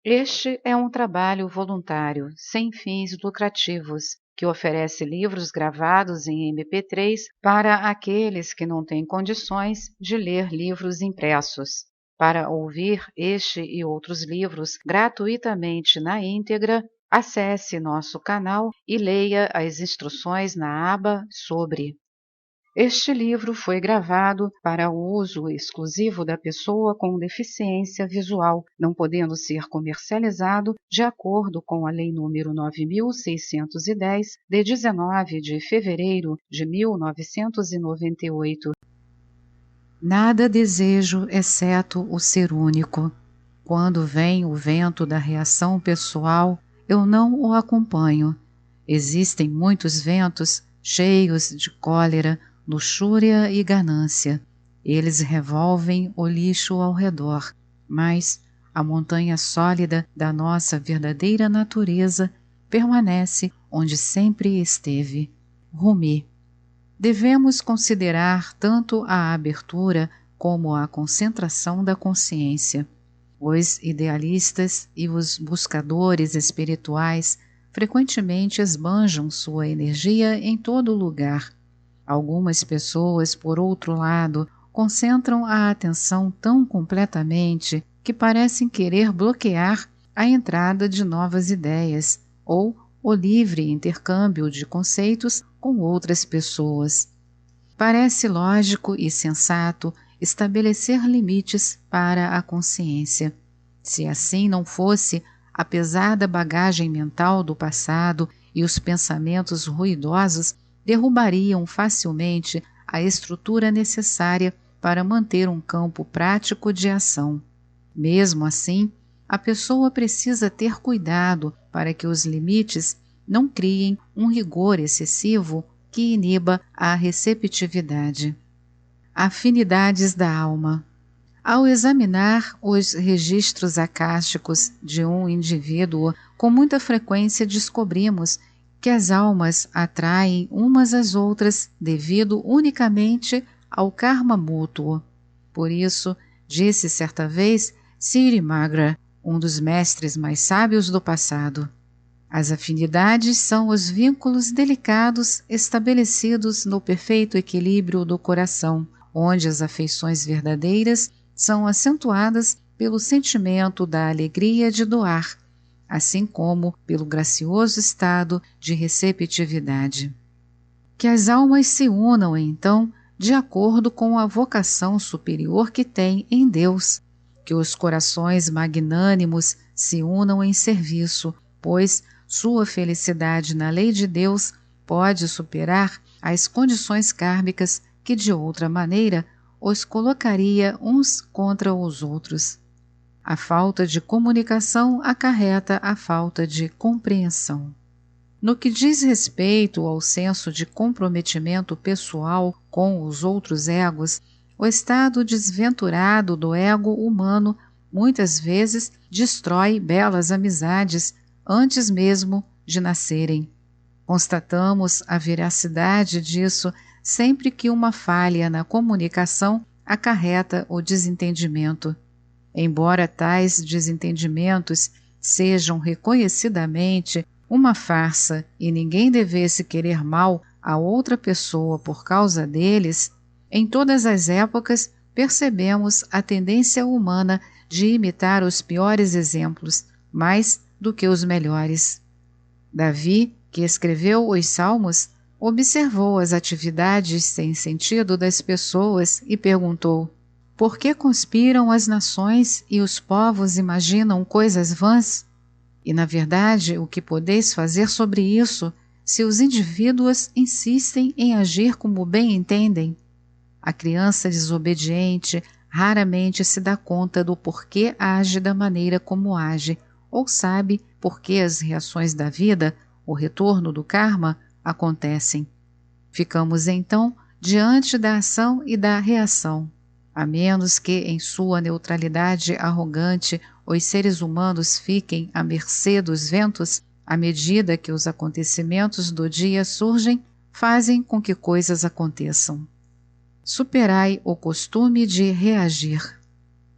Este é um trabalho voluntário, sem fins lucrativos, que oferece livros gravados em MP3 para aqueles que não têm condições de ler livros impressos. Para ouvir este e outros livros gratuitamente na íntegra, acesse nosso canal e leia as instruções na aba Sobre. Este livro foi gravado para o uso exclusivo da pessoa com deficiência visual, não podendo ser comercializado de acordo com a Lei nº 9.610, de 19 de fevereiro de 1998. Nada desejo exceto o ser único. Quando vem o vento da reação pessoal, eu não o acompanho. Existem muitos ventos cheios de cólera, luxúria e ganância. Eles revolvem o lixo ao redor, mas a montanha sólida da nossa verdadeira natureza permanece onde sempre esteve. Rumi. Devemos considerar tanto a abertura como a concentração da consciência. Os idealistas e os buscadores espirituais frequentemente esbanjam sua energia em todo lugar. Algumas pessoas, por outro lado, concentram a atenção tão completamente que parecem querer bloquear a entrada de novas ideias ou o livre intercâmbio de conceitos com outras pessoas. Parece lógico e sensato estabelecer limites para a consciência. Se assim não fosse, a pesada bagagem mental do passado e os pensamentos ruidosos derrubariam facilmente a estrutura necessária para manter um campo prático de ação. Mesmo assim, a pessoa precisa ter cuidado para que os limites não criem um rigor excessivo que iniba a receptividade. Afinidades da alma. Ao examinar os registros acásticos de um indivíduo, com muita frequência descobrimos que as almas atraem umas às outras devido unicamente ao karma mútuo. Por isso, disse certa vez Sirimagra, um dos mestres mais sábios do passado: as afinidades são os vínculos delicados estabelecidos no perfeito equilíbrio do coração, onde as afeições verdadeiras são acentuadas pelo sentimento da alegria de doar, assim como pelo gracioso estado de receptividade. Que as almas se unam, então, de acordo com a vocação superior que têm em Deus, que os corações magnânimos se unam em serviço, pois sua felicidade na lei de Deus pode superar as condições kármicas que de outra maneira os colocaria uns contra os outros. A falta de comunicação acarreta a falta de compreensão. No que diz respeito ao senso de comprometimento pessoal com os outros egos, o estado desventurado do ego humano muitas vezes destrói belas amizades antes mesmo de nascerem. Constatamos a veracidade disso sempre que uma falha na comunicação acarreta o desentendimento. Embora tais desentendimentos sejam reconhecidamente uma farsa e ninguém devesse querer mal a outra pessoa por causa deles, em todas as épocas percebemos a tendência humana de imitar os piores exemplos, mais do que os melhores. Davi, que escreveu os Salmos, observou as atividades sem sentido das pessoas e perguntou: por que conspiram as nações e os povos imaginam coisas vãs? E, na verdade, o que podeis fazer sobre isso, se os indivíduos insistem em agir como bem entendem? A criança desobediente raramente se dá conta do porquê age da maneira como age, ou sabe por que as reações da vida, o retorno do karma, acontecem. Ficamos então diante da ação e da reação. A menos que, em sua neutralidade arrogante, os seres humanos fiquem à mercê dos ventos, à medida que os acontecimentos do dia surgem, fazem com que coisas aconteçam. Superai o costume de reagir.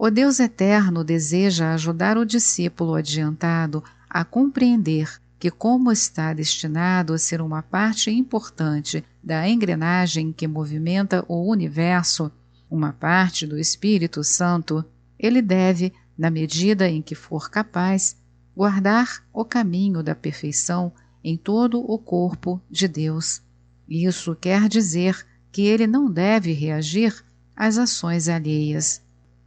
O Deus eterno deseja ajudar o discípulo adiantado a compreender que, como está destinado a ser uma parte importante da engrenagem que movimenta o universo, uma parte do Espírito Santo, ele deve, na medida em que for capaz, guardar o caminho da perfeição em todo o corpo de Deus. Isso quer dizer que ele não deve reagir às ações alheias.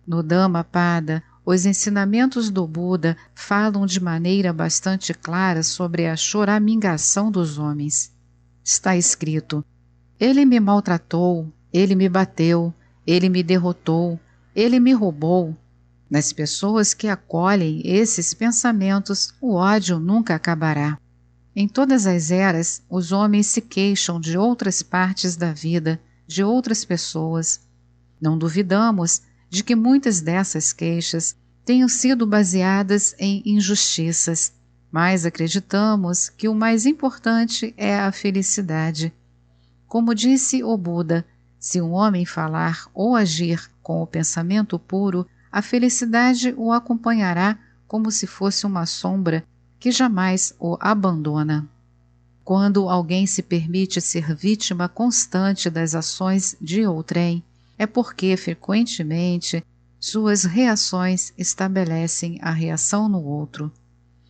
No Dhammapada, os ensinamentos do Buda falam de maneira bastante clara sobre a choramingação dos homens. Está escrito: ele me maltratou, ele me bateu, ele me derrotou, ele me roubou. Nas pessoas que acolhem esses pensamentos, o ódio nunca acabará. Em todas as eras, os homens se queixam de outras partes da vida, de outras pessoas. Não duvidamos de que muitas dessas queixas tenham sido baseadas em injustiças, mas acreditamos que o mais importante é a felicidade. Como disse o Buda, se um homem falar ou agir com o pensamento puro, a felicidade o acompanhará como se fosse uma sombra que jamais o abandona. Quando alguém se permite ser vítima constante das ações de outrem, é porque, frequentemente, suas reações estabelecem a reação no outro.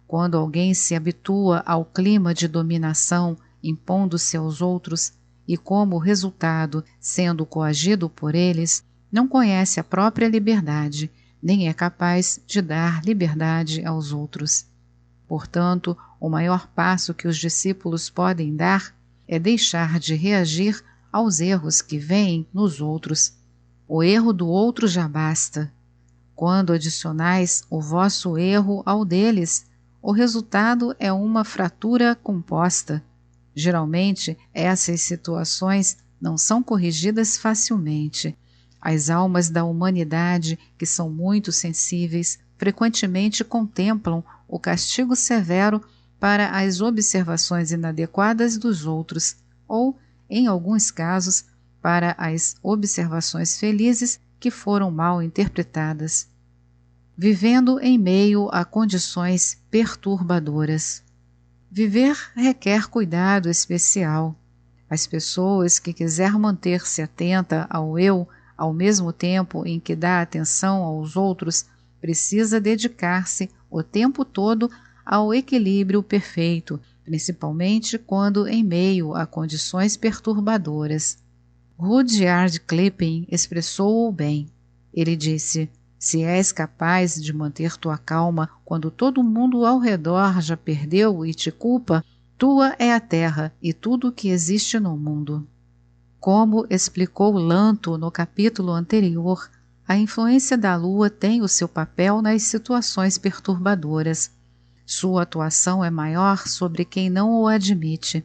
Quando alguém se habitua ao clima de dominação impondo-se aos outros e, como resultado, sendo coagido por eles, não conhece a própria liberdade, nem é capaz de dar liberdade aos outros. Portanto, o maior passo que os discípulos podem dar é deixar de reagir aos erros que veem nos outros. O erro do outro já basta. Quando adicionais o vosso erro ao deles, o resultado é uma fratura composta. Geralmente, essas situações não são corrigidas facilmente. As almas da humanidade, que são muito sensíveis, frequentemente contemplam o castigo severo para as observações inadequadas dos outros, ou, em alguns casos, para as observações felizes que foram mal interpretadas. Vivendo em meio a condições perturbadoras. Viver requer cuidado especial. As pessoas que quiser manter-se atenta ao eu, ao mesmo tempo em que dá atenção aos outros, precisa dedicar-se o tempo todo ao equilíbrio perfeito, principalmente quando em meio a condições perturbadoras. Rudyard Kipling expressou-o bem. Ele disse: se és capaz de manter tua calma quando todo mundo ao redor já perdeu e te culpa, tua é a terra e tudo o que existe no mundo. Como explicou Lanto no capítulo anterior, a influência da lua tem o seu papel nas situações perturbadoras. Sua atuação é maior sobre quem não o admite.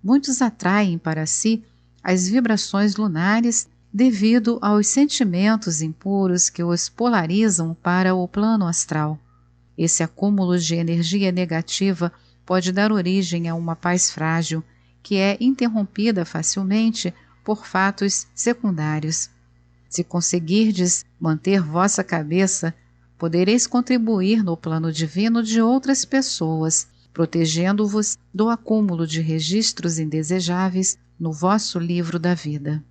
Muitos atraem para si as vibrações lunares devido aos sentimentos impuros que os polarizam para o plano astral. Esse acúmulo de energia negativa pode dar origem a uma paz frágil, que é interrompida facilmente por fatos secundários. Se conseguirdes manter vossa cabeça, podereis contribuir no plano divino de outras pessoas, protegendo-vos do acúmulo de registros indesejáveis no vosso livro da vida.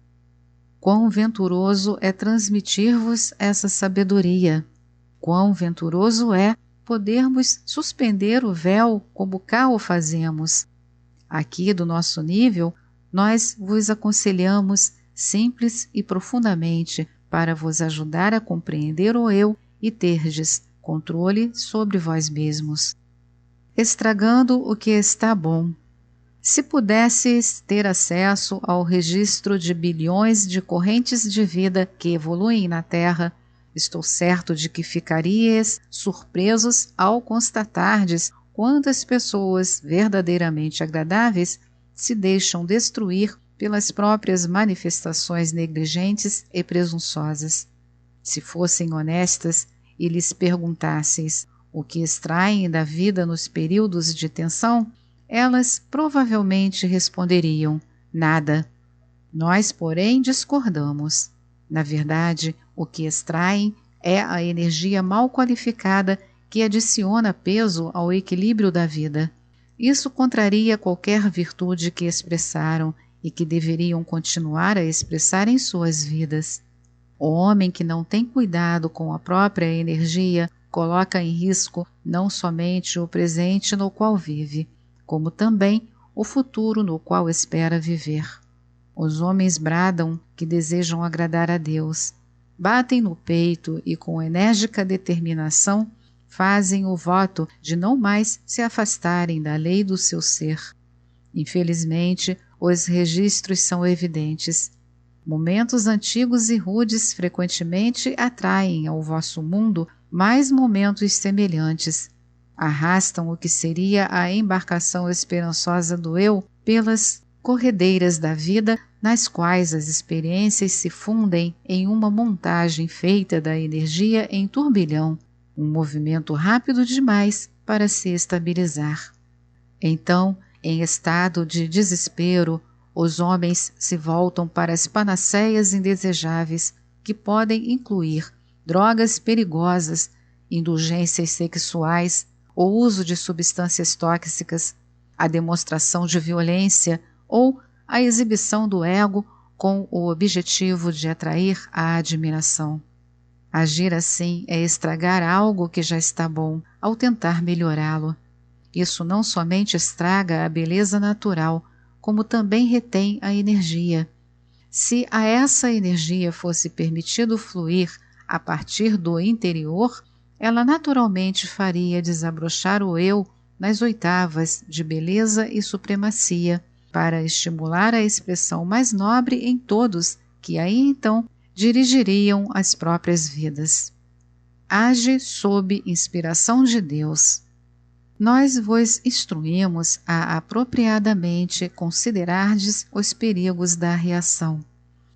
Quão venturoso é transmitir-vos essa sabedoria! Quão venturoso é podermos suspender o véu como cá o fazemos! Aqui do nosso nível, nós vos aconselhamos simples e profundamente para vos ajudar a compreender o eu e terdes controle sobre vós mesmos. Estragando o que está bom. Se pudesses ter acesso ao registro de bilhões de correntes de vida que evoluem na Terra, estou certo de que ficarias surpresos ao constatardes quantas pessoas verdadeiramente agradáveis se deixam destruir pelas próprias manifestações negligentes e presunçosas. Se fossem honestas e lhes perguntasseis o que extraem da vida nos períodos de tensão, elas provavelmente responderiam: nada. Nós, porém, discordamos. Na verdade, o que extraem É a energia mal qualificada que adiciona peso ao equilíbrio da vida. Isso contraria qualquer virtude que expressaram e que deveriam continuar a expressar em suas vidas. O homem que não tem cuidado com a própria energia coloca em risco não somente o presente no qual vive, como também o futuro no qual espera viver. Os homens bradam que desejam agradar a Deus, batem no peito e com enérgica determinação fazem o voto de não mais se afastarem da lei do seu ser. Infelizmente, os registros são evidentes. Momentos antigos e rudes frequentemente atraem ao vosso mundo mais momentos semelhantes. Arrastam o que seria a embarcação esperançosa do eu pelas corredeiras da vida, nas quais as experiências se fundem em uma montagem feita da energia em turbilhão, um movimento rápido demais para se estabilizar. Então, em estado de desespero, os homens se voltam para as panaceias indesejáveis, que podem incluir drogas perigosas, indulgências sexuais, o uso de substâncias tóxicas, a demonstração de violência ou a exibição do ego com o objetivo de atrair a admiração. Agir assim é estragar algo que já está bom ao tentar melhorá-lo. Isso não somente estraga a beleza natural, como também retém a energia. Se a essa energia fosse permitido fluir a partir do interior, ela naturalmente faria desabrochar o eu nas oitavas de beleza e supremacia, para estimular a expressão mais nobre em todos, que aí então dirigiriam as próprias vidas. Age sob inspiração de Deus. Nós vos instruímos a apropriadamente considerardes os perigos da reação.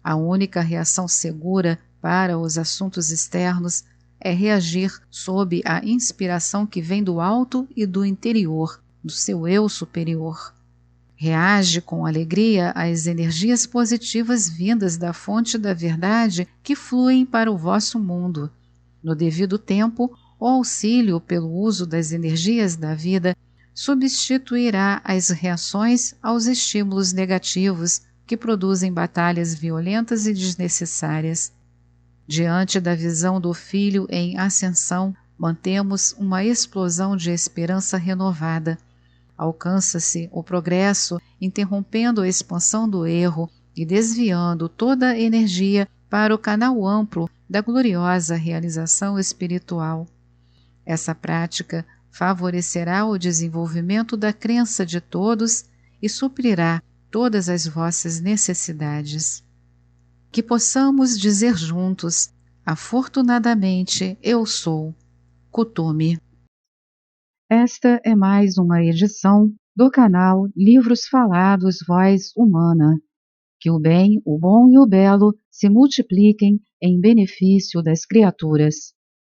A única reação segura para os assuntos externos é reagir sob a inspiração que vem do alto e do interior, do seu eu superior. Reage com alegria às energias positivas vindas da fonte da verdade que fluem para o vosso mundo. No devido tempo, o auxílio pelo uso das energias da vida substituirá as reações aos estímulos negativos que produzem batalhas violentas e desnecessárias. Diante da visão do Filho em ascensão, mantemos uma explosão de esperança renovada. Alcança-se o progresso, interrompendo a expansão do erro e desviando toda a energia para o canal amplo da gloriosa realização espiritual. Essa prática favorecerá o desenvolvimento da crença de todos e suprirá todas as vossas necessidades. Que possamos dizer juntos: afortunadamente eu sou. Kuthumi. Esta é mais uma edição do canal Livros Falados Voz Humana. Que o bem, o bom e o belo se multipliquem em benefício das criaturas.